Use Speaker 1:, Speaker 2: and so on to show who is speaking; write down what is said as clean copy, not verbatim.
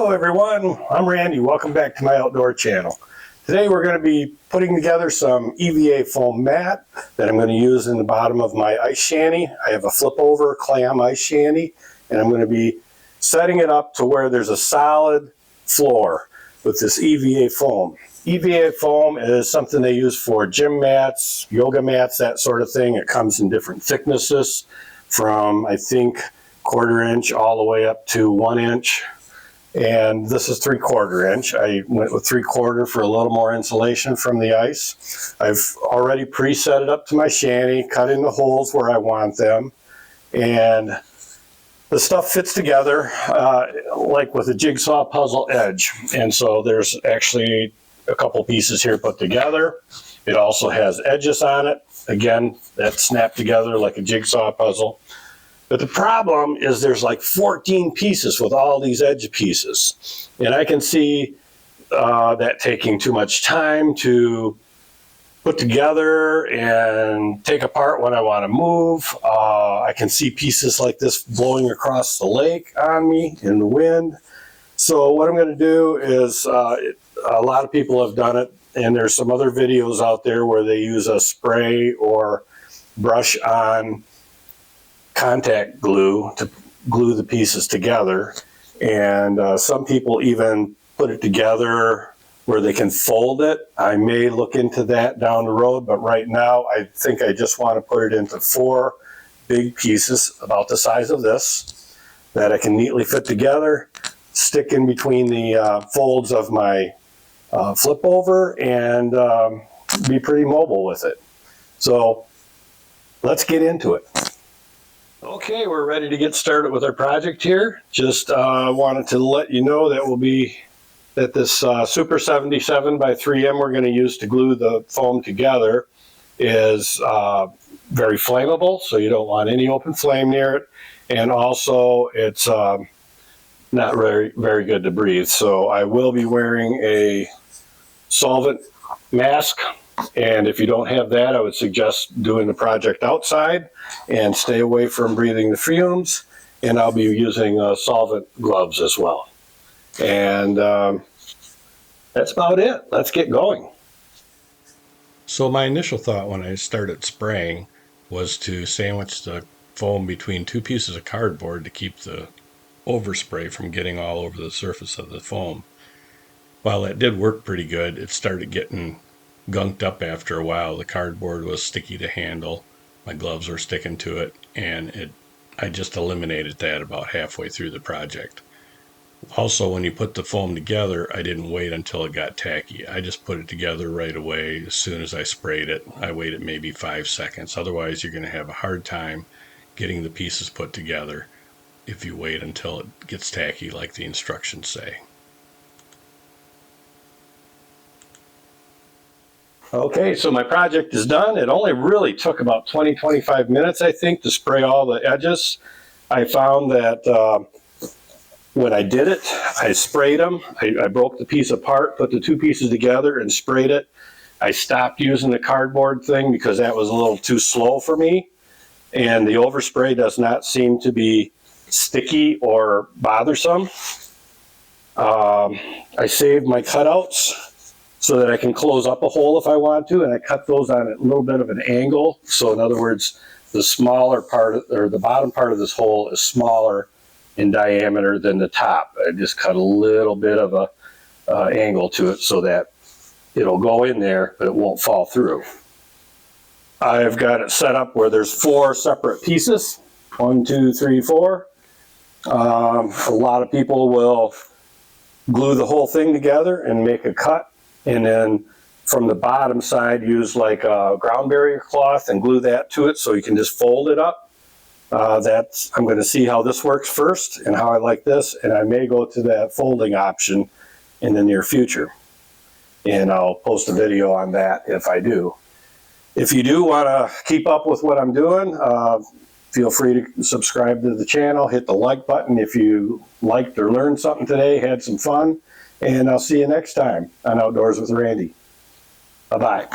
Speaker 1: Hello everyone, I'm Randy. Welcome back to my outdoor channel. Today we're going to be putting together some EVA foam mat that I'm going to use in the bottom of my ice shanty. I have a flip over clam ice shanty and I'm going to be setting it up to where there's a solid floor with this EVA foam. EVA foam is something they use for gym mats, yoga mats, that sort of thing. It comes in different thicknesses from I think 1/4 inch all the way up to 1 inch. And this is 3/4 inch. I went with 3/4 for a little more insulation from the ice. I've already preset it up to my shanty, cut in the holes where I want them, and the stuff fits together like with a jigsaw puzzle edge. And so there's actually a couple pieces here put together. It also has edges on it. Again, that snapped together like a jigsaw puzzle. But the problem is there's like 14 pieces with all these edge pieces. And I can see that taking too much time to put together and take apart when I want to move. I can see pieces like this blowing across the lake on me in the wind. So what I'm going to do is, a lot of people have done it, and there's some other videos out there where they use a spray or brush on contact glue to glue the pieces together, and some people even put it together where they can fold it. I may look into that down the road, but right now I think I just want to put it into 4 big pieces about the size of this that I can neatly fit together, stick in between the folds of my flip over, and be pretty mobile with it. So let's get into it. Okay, we're ready to get started with our project here. Just wanted to let you know that this Super 77 by 3M we're going to use to glue the foam together is very flammable, so you don't want any open flame near it. And also it's not very good to breathe. So I will be wearing a solvent mask. And if you don't have that, I would suggest doing the project outside and stay away from breathing the fumes. And I'll be using solvent gloves as well. And that's about it. Let's get going.
Speaker 2: So my initial thought when I started spraying was to sandwich the foam between 2 pieces of cardboard to keep the overspray from getting all over the surface of the foam. While that did work pretty good, it started getting gunked up after a while. The cardboard was sticky to handle, my gloves were sticking to it, and I just eliminated that about halfway through the project. Also, when you put the foam together, I didn't wait until it got tacky. I just put it together right away as soon as I sprayed it. I waited maybe 5 seconds. Otherwise, you're going to have a hard time getting the pieces put together if you wait until it gets tacky like the instructions say.
Speaker 1: Okay, so my project is done. It only really took about 20-25 minutes, I think, to spray all the edges. I found that when I did it, I sprayed them. I broke the piece apart, put the 2 pieces together and sprayed it. I stopped using the cardboard thing because that was a little too slow for me. And the overspray does not seem to be sticky or bothersome. I saved my cutouts so that I can close up a hole if I want to, and I cut those on a little bit of an angle. So in other words, the smaller part, or the bottom part of this hole is smaller in diameter than the top. I just cut a little bit of a angle to it so that it'll go in there, but it won't fall through. I've got it set up where there's 4 separate pieces. 1, 2, 3, 4. A lot of people will glue the whole thing together and make a cut, and then from the bottom side use like a ground barrier cloth and glue that to it so you can just fold it up. I'm going to see how this works first and how I like this, and I may go to that folding option in the near future. And I'll post a video on that if I do. If you do want to keep up with what I'm doing, feel free to subscribe to the channel, hit the like button if you liked or learned something today, had some fun, and I'll see you next time on Outdoors with Randy. Bye-bye.